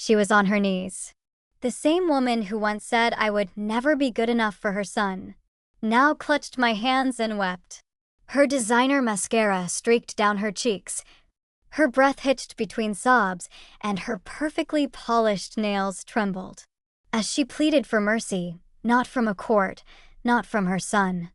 She was on her knees. The same woman who once said I would never be good enough for her son now clutched my hands and wept. Her designer mascara streaked down her cheeks, her breath hitched between sobs, and her perfectly polished nails trembled. As she pleaded for mercy, not from a court, not from her son,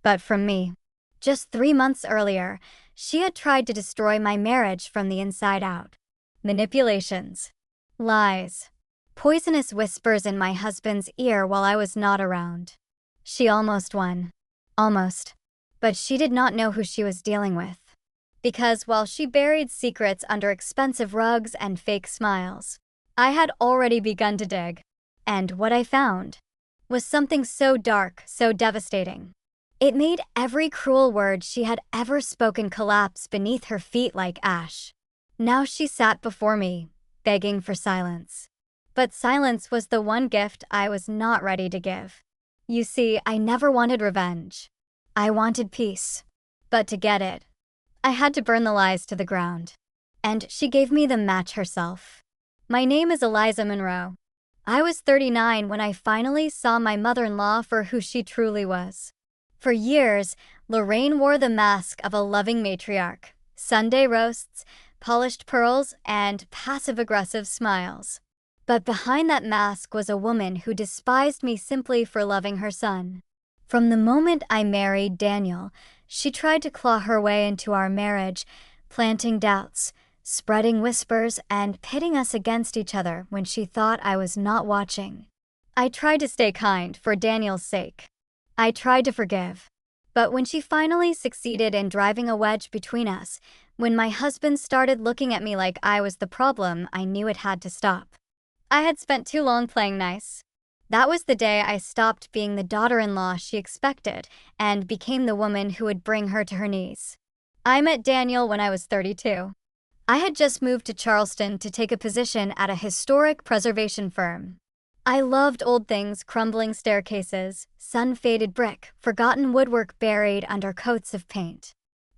but from me. Just 3 months earlier, she had tried to destroy my marriage from the inside out. Manipulations, lies, poisonous whispers in my husband's ear while I was not around. She almost won. Almost. But she did not know who she was dealing with. Because while she buried secrets under expensive rugs and fake smiles, I had already begun to dig. And what I found was something so dark, so devastating. It made every cruel word she had ever spoken collapse beneath her feet like ash. Now she sat before me, begging for silence. But silence was the one gift I was not ready to give. You see, I never wanted revenge. I wanted peace. But to get it, I had to burn the lies to the ground. And she gave me the match herself. My name is Eliza Monroe. I was 39 when I finally saw my mother-in-law for who she truly was. For years, Lorraine wore the mask of a loving matriarch, Sunday roasts, polished pearls, and passive-aggressive smiles. But behind that mask was a woman who despised me simply for loving her son. From the moment I married Daniel, she tried to claw her way into our marriage, planting doubts, spreading whispers, and pitting us against each other when she thought I was not watching. I tried to stay kind for Daniel's sake. I tried to forgive. But when she finally succeeded in driving a wedge between us, when my husband started looking at me like I was the problem, I knew it had to stop. I had spent too long playing nice. That was the day I stopped being the daughter-in-law she expected and became the woman who would bring her to her knees. I met Daniel when I was 32. I had just moved to Charleston to take a position at a historic preservation firm. I loved old things, crumbling staircases, sun-faded brick, forgotten woodwork buried under coats of paint.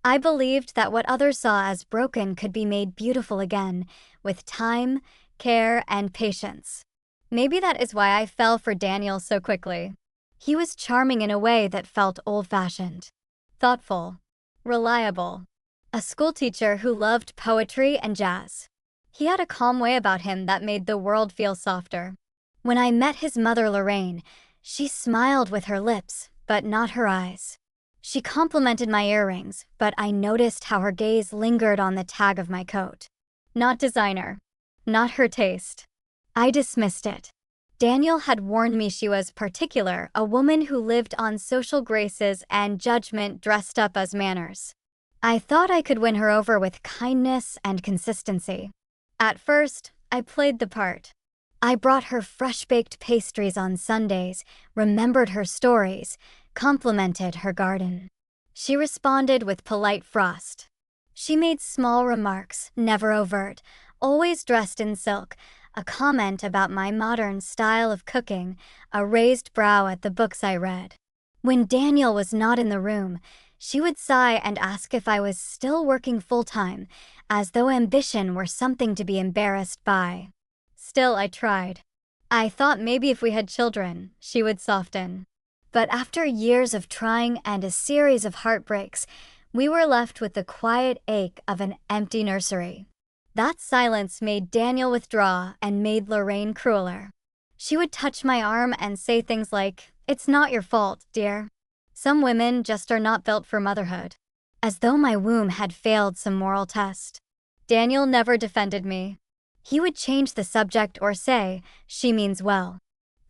I believed that what others saw as broken could be made beautiful again, with time, care, and patience. Maybe that is why I fell for Daniel so quickly. He was charming in a way that felt old-fashioned, thoughtful, reliable. A schoolteacher who loved poetry and jazz. He had a calm way about him that made the world feel softer. When I met his mother, Lorraine, she smiled with her lips, but not her eyes. She complimented my earrings, but I noticed how her gaze lingered on the tag of my coat. Not designer. Not her taste. I dismissed it. Daniel had warned me she was particular, a woman who lived on social graces and judgment dressed up as manners. I thought I could win her over with kindness and consistency. At first, I played the part. I brought her fresh-baked pastries on Sundays, remembered her stories, complimented her garden. She responded with polite frost. She made small remarks, never overt, always dressed in silk, a comment about my modern style of cooking, a raised brow at the books I read. When Daniel was not in the room, she would sigh and ask if I was still working full-time, as though ambition were something to be embarrassed by. Still, I tried. I thought maybe if we had children, she would soften. But after years of trying and a series of heartbreaks, we were left with the quiet ache of an empty nursery. That silence made Daniel withdraw and made Lorraine crueler. She would touch my arm and say things like, "It's not your fault, dear. Some women just are not built for motherhood." As though my womb had failed some moral test. Daniel never defended me. He would change the subject or say, "She means well."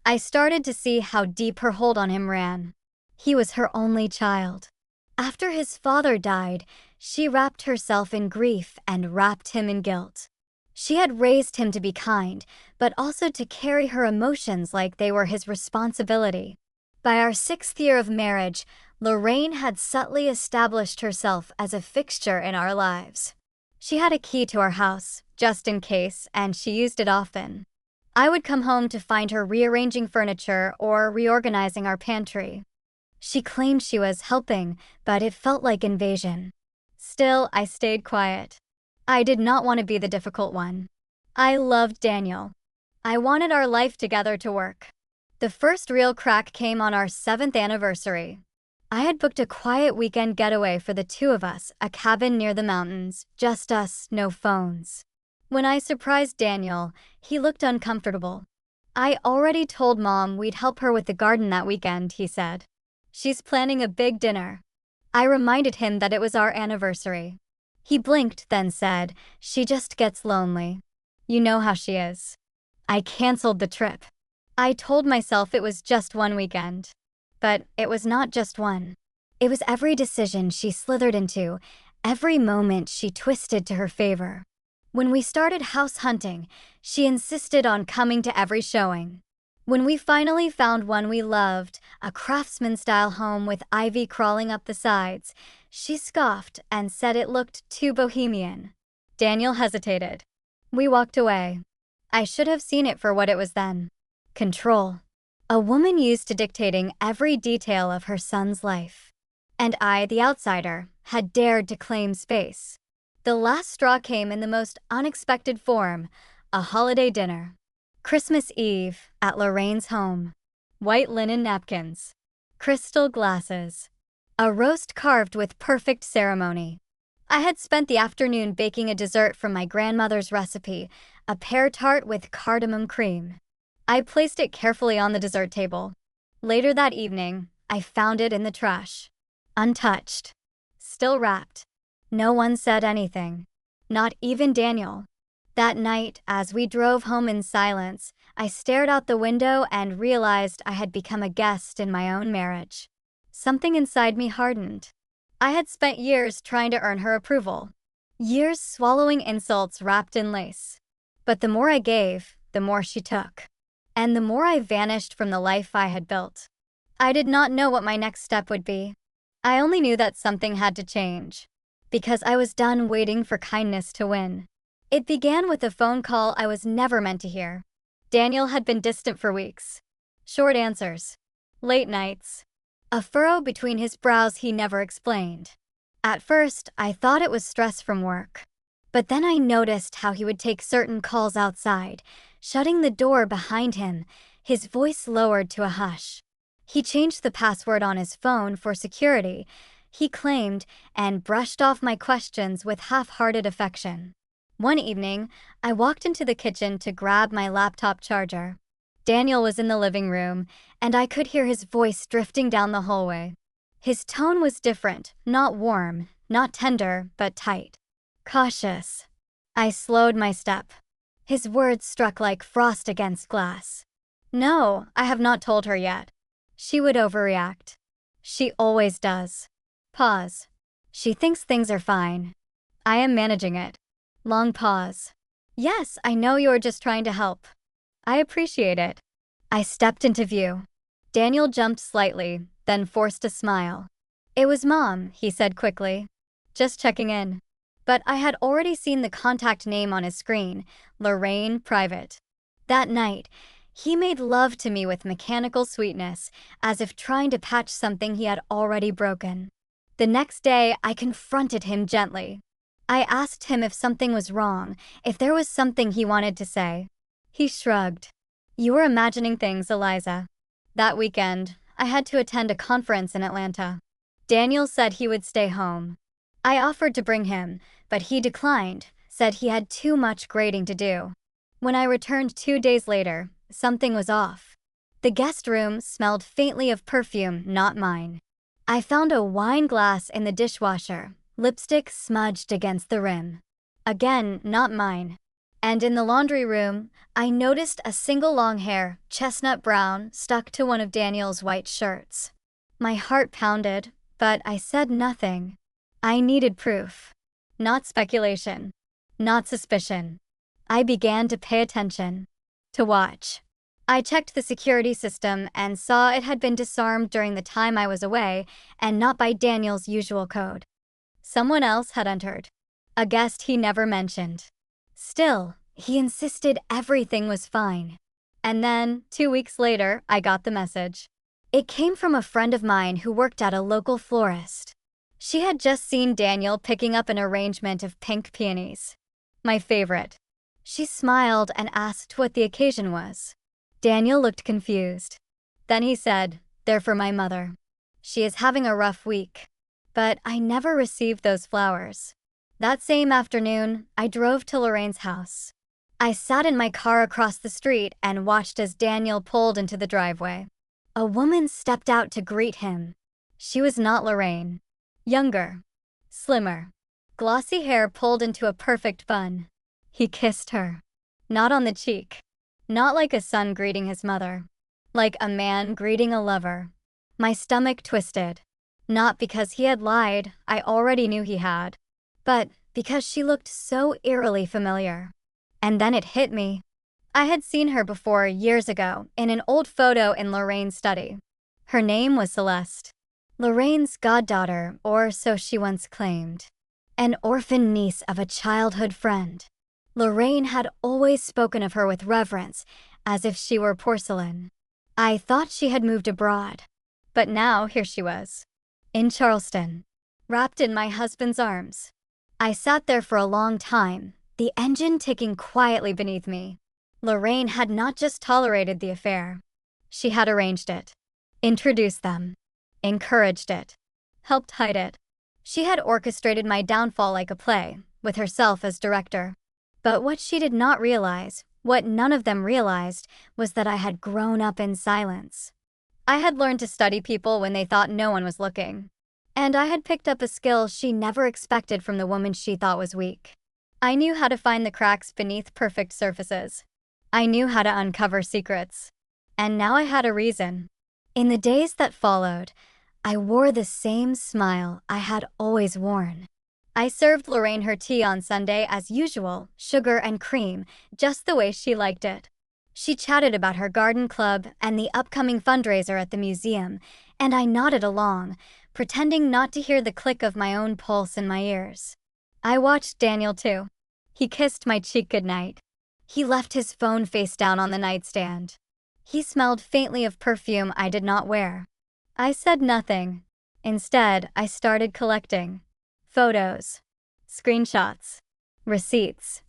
I started to see how deep her hold on him ran. He was her only child. After his father died, she wrapped herself in grief and wrapped him in guilt. She had raised him to be kind, but also to carry her emotions like they were his responsibility. By our 6th year of marriage, Lorraine had subtly established herself as a fixture in our lives. She had a key to our house, just in case, and she used it often. I would come home to find her rearranging furniture or reorganizing our pantry. She claimed she was helping, but it felt like invasion. Still, I stayed quiet. I did not want to be the difficult one. I loved Daniel. I wanted our life together to work. The first real crack came on our 7th anniversary. I had booked a quiet weekend getaway for the two of us, a cabin near the mountains, just us, no phones. When I surprised Daniel, he looked uncomfortable. I already told Mom we'd help her with the garden that weekend, he said. She's planning a big dinner. I reminded him that it was our anniversary. He blinked, then said, "She just gets lonely. You know how she is." I canceled the trip. I told myself it was just one weekend. But it was not just one. It was every decision she slithered into, every moment she twisted to her favor. When we started house hunting, she insisted on coming to every showing. When we finally found one we loved, a craftsman-style home with ivy crawling up the sides, she scoffed and said it looked too bohemian. Daniel hesitated. We walked away. I should have seen it for what it was then. Control. A woman used to dictating every detail of her son's life. And I, the outsider, had dared to claim space. The last straw came in the most unexpected form, a holiday dinner. Christmas Eve at Lorraine's home. White linen napkins. Crystal glasses. A roast carved with perfect ceremony. I had spent the afternoon baking a dessert from my grandmother's recipe, a pear tart with cardamom cream. I placed it carefully on the dessert table. Later that evening, I found it in the trash. Untouched. Still wrapped. No one said anything. Not even Daniel. That night, as we drove home in silence, I stared out the window and realized I had become a guest in my own marriage. Something inside me hardened. I had spent years trying to earn her approval. Years swallowing insults wrapped in lace. But the more I gave, the more she took. And the more I vanished from the life I had built. I did not know what my next step would be. I only knew that something had to change. Because I was done waiting for kindness to win. It began with a phone call I was never meant to hear. Daniel had been distant for weeks. Short answers. Late nights. A furrow between his brows he never explained. At first, I thought it was stress from work. But then I noticed how he would take certain calls outside, shutting the door behind him, his voice lowered to a hush. He changed the password on his phone for security, he claimed, and brushed off my questions with half-hearted affection. One evening, I walked into the kitchen to grab my laptop charger. Daniel was in the living room, and I could hear his voice drifting down the hallway. His tone was different, not warm, not tender, but tight. Cautious. I slowed my step. His words struck like frost against glass. No, I have not told her yet. She would overreact. She always does. Pause. She thinks things are fine. I am managing it. Long pause. Yes, I know you are just trying to help. I appreciate it. I stepped into view. Daniel jumped slightly, then forced a smile. It was Mom, he said quickly. Just checking in. But I had already seen the contact name on his screen, Lorraine Private. That night, he made love to me with mechanical sweetness, as if trying to patch something he had already broken. The next day, I confronted him gently. I asked him if something was wrong, if there was something he wanted to say. He shrugged. You were imagining things, Eliza. That weekend, I had to attend a conference in Atlanta. Daniel said he would stay home. I offered to bring him, but he declined, said he had too much grading to do. When I returned 2 days later, something was off. The guest room smelled faintly of perfume, not mine. I found a wine glass in the dishwasher, lipstick smudged against the rim. Again, not mine. And in the laundry room, I noticed a single long hair, chestnut brown, stuck to one of Daniel's white shirts. My heart pounded, but I said nothing. I needed proof. Not speculation. Not suspicion. I began to pay attention. To watch. I checked the security system and saw it had been disarmed during the time I was away, and not by Daniel's usual code. Someone else had entered. A guest he never mentioned. Still, he insisted everything was fine. And then, 2 weeks later, I got the message. It came from a friend of mine who worked at a local florist. She had just seen Daniel picking up an arrangement of pink peonies. My favorite. She smiled and asked what the occasion was. Daniel looked confused. Then he said, "They're for my mother. She is having a rough week." But I never received those flowers. That same afternoon, I drove to Lorraine's house. I sat in my car across the street and watched as Daniel pulled into the driveway. A woman stepped out to greet him. She was not Lorraine. Younger. Slimmer. Glossy hair pulled into a perfect bun. He kissed her. Not on the cheek. Not like a son greeting his mother. Like a man greeting a lover. My stomach twisted. Not because he had lied, I already knew he had. But because she looked so eerily familiar. And then it hit me. I had seen her before years ago in an old photo in Lorraine's study. Her name was Celeste. Lorraine's goddaughter, or so she once claimed. An orphan niece of a childhood friend. Lorraine had always spoken of her with reverence, as if she were porcelain. I thought she had moved abroad. But now here she was. In Charleston. Wrapped in my husband's arms. I sat there for a long time, the engine ticking quietly beneath me. Lorraine had not just tolerated the affair. She had arranged it. Introduced them. Encouraged it. Helped hide it. She had orchestrated my downfall like a play, with herself as director. But what she did not realize, what none of them realized, was that I had grown up in silence. I had learned to study people when they thought no one was looking. And I had picked up a skill she never expected from the woman she thought was weak. I knew how to find the cracks beneath perfect surfaces. I knew how to uncover secrets. And now I had a reason. In the days that followed, I wore the same smile I had always worn. I served Lorraine her tea on Sunday as usual, sugar and cream, just the way she liked it. She chatted about her garden club and the upcoming fundraiser at the museum, and I nodded along, pretending not to hear the click of my own pulse in my ears. I watched Daniel too. He kissed my cheek goodnight. He left his phone face down on the nightstand. He smelled faintly of perfume I did not wear. I said nothing. Instead, I started collecting. Photos. Screenshots. Receipts.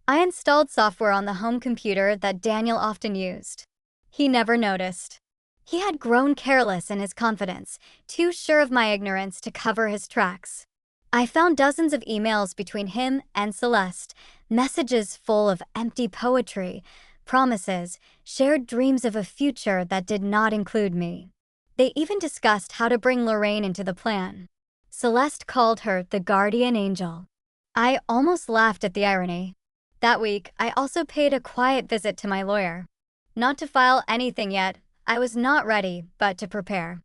I installed software on the home computer that Daniel often used. He never noticed. He had grown careless in his confidence, too sure of my ignorance to cover his tracks. I found dozens of emails between him and Celeste, messages full of empty poetry, promises, shared dreams of a future that did not include me. They even discussed how to bring Lorraine into the plan. Celeste called her the guardian angel. I almost laughed at the irony. That week, I also paid a quiet visit to my lawyer. Not to file anything yet, I was not ready, but to prepare.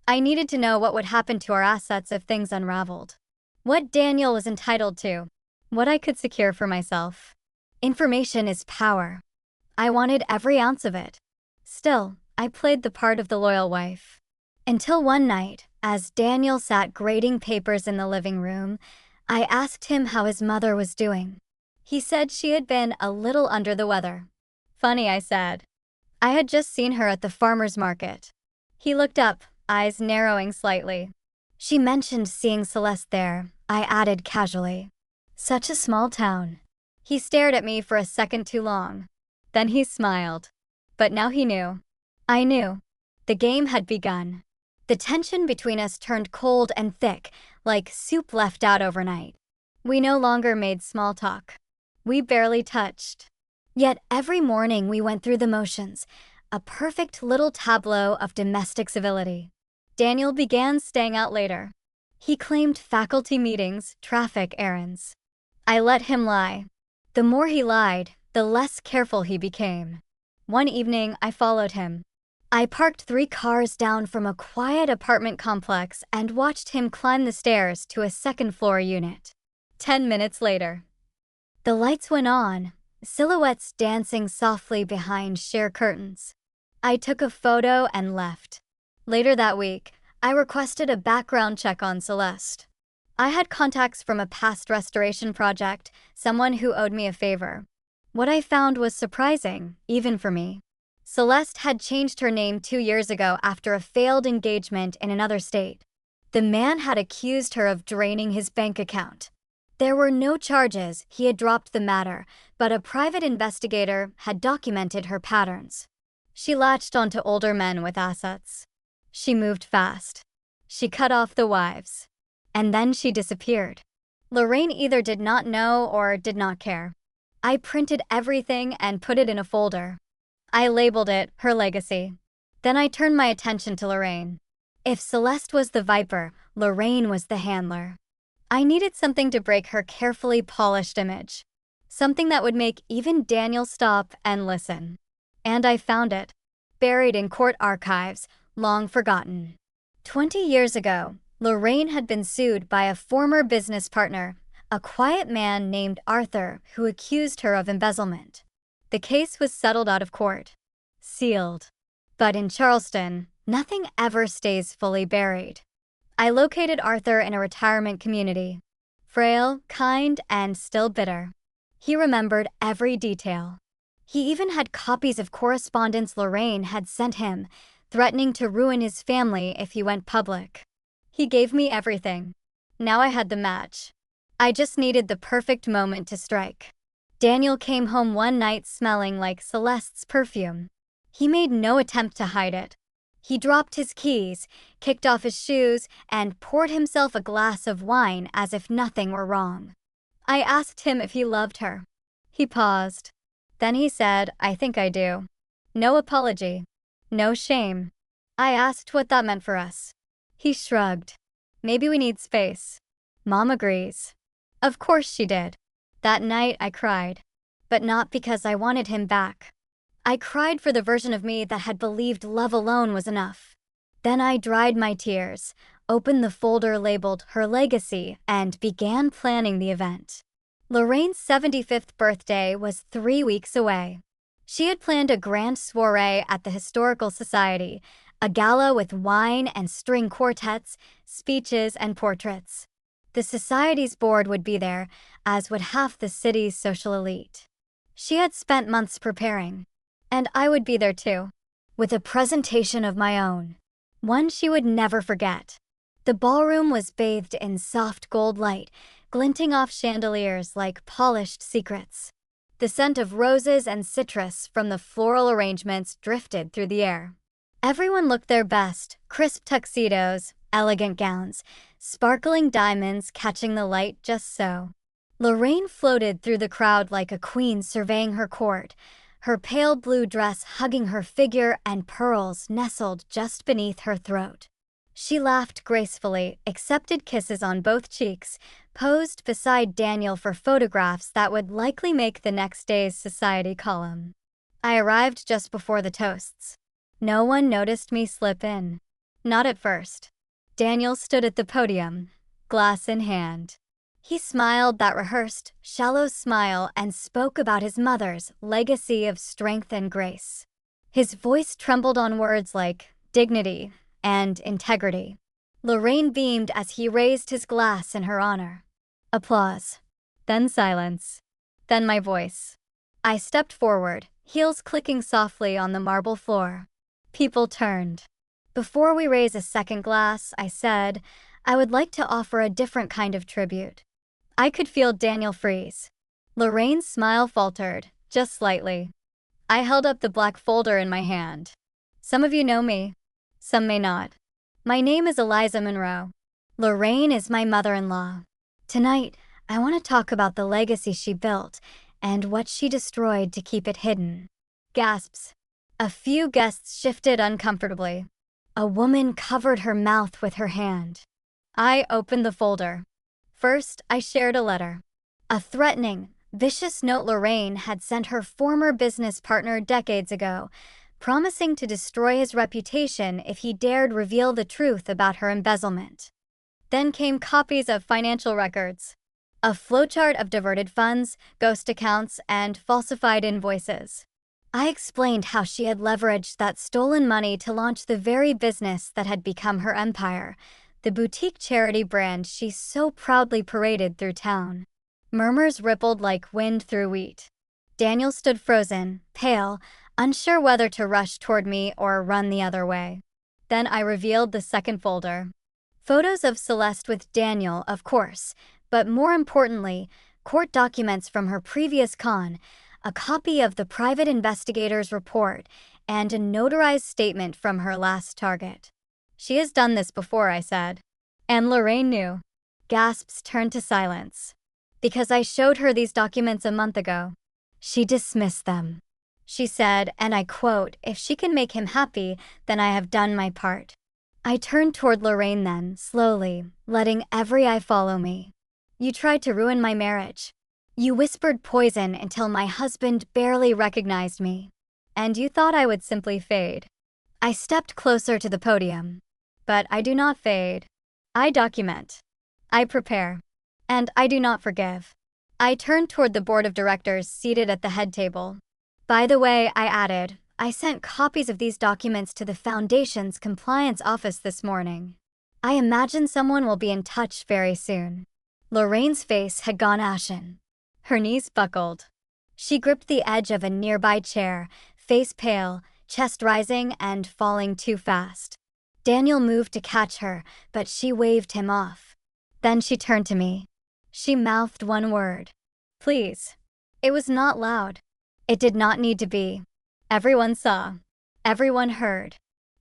I needed to know what would happen to our assets if things unraveled. What Daniel was entitled to. What I could secure for myself. Information is power. I wanted every ounce of it. Still, I played the part of the loyal wife. Until one night, as Daniel sat grading papers in the living room, I asked him how his mother was doing. He said she had been a little under the weather. Funny, I said. I had just seen her at the farmer's market. He looked up, eyes narrowing slightly. She mentioned seeing Celeste there, I added casually. Such a small town. He stared at me for a second too long. Then he smiled. But now he knew. I knew. The game had begun. The tension between us turned cold and thick, like soup left out overnight. We no longer made small talk. We barely touched. Yet every morning we went through the motions, a perfect little tableau of domestic civility. Daniel began staying out later. He claimed faculty meetings, traffic errands. I let him lie. The more he lied, the less careful he became. One evening, I followed him. I parked 3 cars down from a quiet apartment complex and watched him climb the stairs to a second-floor unit. 10 minutes later. The lights went on, silhouettes dancing softly behind sheer curtains. I took a photo and left. Later that week, I requested a background check on Celeste. I had contacts from a past restoration project, someone who owed me a favor. What I found was surprising, even for me. Celeste had changed her name 2 years ago after a failed engagement in another state. The man had accused her of draining his bank account. There were no charges, he had dropped the matter, but a private investigator had documented her patterns. She latched onto older men with assets. She moved fast. She cut off the wives. And then she disappeared. Lorraine either did not know or did not care. I printed everything and put it in a folder. I labeled it her legacy. Then I turned my attention to Lorraine. If Celeste was the viper, Lorraine was the handler. I needed something to break her carefully polished image. Something that would make even Daniel stop and listen. And I found it. Buried in court archives, long forgotten. 20 years ago, Lorraine had been sued by a former business partner, a quiet man named Arthur, who accused her of embezzlement. The case was settled out of court. Sealed. But in Charleston, nothing ever stays fully buried. I located Arthur in a retirement community. Frail, kind, and still bitter. He remembered every detail. He even had copies of correspondence Lorraine had sent him, threatening to ruin his family if he went public. He gave me everything. Now I had the match. I just needed the perfect moment to strike. Daniel came home one night smelling like Celeste's perfume. He made no attempt to hide it. He dropped his keys, kicked off his shoes, and poured himself a glass of wine as if nothing were wrong. I asked him if he loved her. He paused. Then he said, "I think I do." No apology. No shame. I asked what that meant for us. He shrugged. Maybe we need space. Mom agrees. Of course she did. That night I cried. But not because I wanted him back. I cried for the version of me that had believed love alone was enough. Then I dried my tears, opened the folder labeled her legacy, and began planning the event. Lorraine's 75th birthday was 3 weeks away. She had planned a grand soiree at the Historical Society, a gala with wine and string quartets, speeches, and portraits. The Society's board would be there, as would half the city's social elite. She had spent months preparing. And I would be there too, with a presentation of my own. One she would never forget. The ballroom was bathed in soft gold light, glinting off chandeliers like polished secrets. The scent of roses and citrus from the floral arrangements drifted through the air. Everyone looked their best, crisp tuxedos, elegant gowns, sparkling diamonds catching the light just so. Lorraine floated through the crowd like a queen surveying her court, her pale blue dress hugging her figure and pearls nestled just beneath her throat. She laughed gracefully, accepted kisses on both cheeks, posed beside Daniel for photographs that would likely make the next day's society column. I arrived just before the toasts. No one noticed me slip in. Not at first. Daniel stood at the podium, glass in hand. He smiled that rehearsed, shallow smile and spoke about his mother's legacy of strength and grace. His voice trembled on words like dignity and integrity. Lorraine beamed as he raised his glass in her honor. Applause. Then silence. Then my voice. I stepped forward, heels clicking softly on the marble floor. People turned. Before we raise a second glass, I said, I would like to offer a different kind of tribute. I could feel Daniel freeze. Lorraine's smile faltered, just slightly. I held up the black folder in my hand. Some of you know me. Some may not. My name is Eliza Monroe. Lorraine is my mother-in-law. Tonight, I want to talk about the legacy she built and what she destroyed to keep it hidden. Gasps. A few guests shifted uncomfortably. A woman covered her mouth with her hand. I opened the folder. First, I shared a letter. A threatening, vicious note Lorraine had sent her former business partner decades ago, promising to destroy his reputation if he dared reveal the truth about her embezzlement. Then came copies of financial records, a flowchart of diverted funds, ghost accounts, and falsified invoices. I explained how she had leveraged that stolen money to launch the very business that had become her empire, the boutique charity brand she so proudly paraded through town. Murmurs rippled like wind through wheat. Daniel stood frozen, pale, unsure whether to rush toward me or run the other way. Then I revealed the second folder. Photos of Celeste with Daniel, of course, But more importantly, court documents from her previous con, a copy of the private investigator's report, and a notarized statement from her last target. She has done this before, I said. And Lorraine knew. Gasps turned to silence. Because I showed her these documents a month ago. She dismissed them. She said, and I quote, "If she can make him happy, then I have done my part." I turned toward Lorraine then, slowly, letting every eye follow me. "You tried to ruin my marriage. You whispered poison until my husband barely recognized me. And you thought I would simply fade." I stepped closer to the podium. But I do not fade. I document. I prepare. And I do not forgive. I turned toward the board of directors seated at the head table. "By the way," I added, "I sent copies of these documents to the Foundation's compliance office this morning. I imagine someone will be in touch very soon." Lorraine's face had gone ashen. Her knees buckled. She gripped the edge of a nearby chair, face pale, chest rising and falling too fast. Daniel moved to catch her, but she waved him off. Then she turned to me. She mouthed one word. "Please." It was not loud. It did not need to be. Everyone saw. Everyone heard.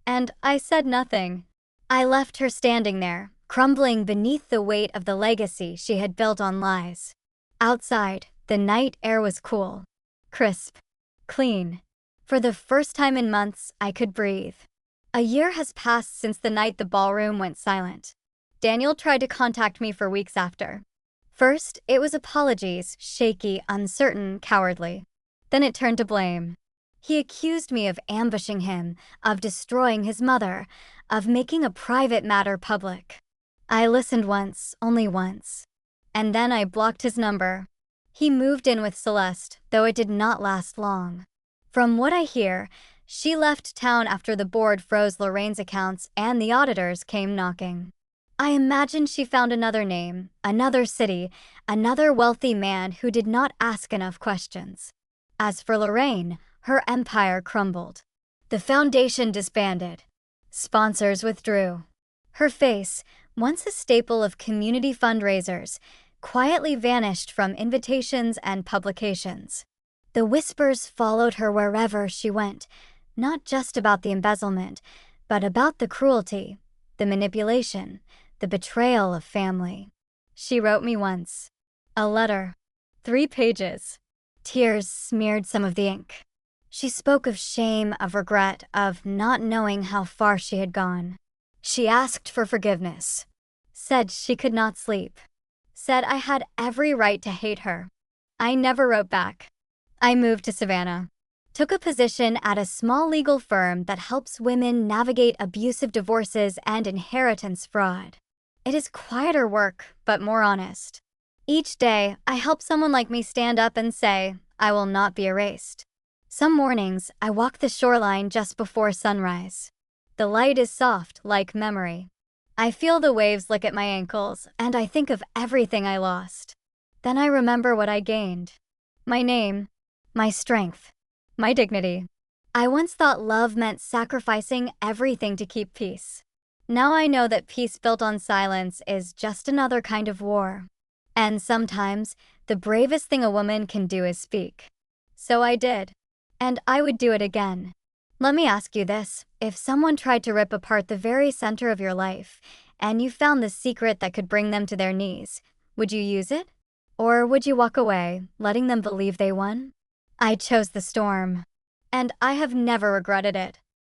And I said nothing. I left her standing there, crumbling beneath the weight of the legacy she had built on lies. Outside, the night air was cool, crisp, clean. For the first time in months, I could breathe. A year has passed since the night the ballroom went silent. Daniel tried to contact me for weeks after. First, it was apologies, shaky, uncertain, cowardly. Then it turned to blame. He accused me of ambushing him, of destroying his mother, of making a private matter public. I listened once, only once. And then I blocked his number. He moved in with Celeste, though it did not last long. From what I hear, she left town after the board froze Lorraine's accounts and the auditors came knocking. I imagine she found another name, another city, another wealthy man who did not ask enough questions. As for Lorraine, her empire crumbled. The foundation disbanded. Sponsors withdrew. Her face, once a staple of community fundraisers, quietly vanished from invitations and publications. The whispers followed her wherever she went, not just about the embezzlement, but about the cruelty, the manipulation, the betrayal of family. She wrote me once. A letter. 3 pages. Tears smeared some of the ink. She spoke of shame, of regret, of not knowing how far she had gone. She asked for forgiveness. Said she could not sleep. Said I had every right to hate her. I never wrote back. I moved to Savannah. Took a position at a small legal firm that helps women navigate abusive divorces and inheritance fraud. It is quieter work, but more honest. Each day, I help someone like me stand up and say, "I will not be erased." Some mornings, I walk the shoreline just before sunrise. The light is soft, like memory. I feel the waves lick at my ankles, and I think of everything I lost. Then I remember what I gained. My name, my strength, my dignity. I once thought love meant sacrificing everything to keep peace. Now I know that peace built on silence is just another kind of war. And sometimes, the bravest thing a woman can do is speak. So I did. And I would do it again. Let me ask you this. If someone tried to rip apart the very center of your life, and you found the secret that could bring them to their knees, would you use it? Or would you walk away, letting them believe they won? I chose the storm. And I have never regretted it.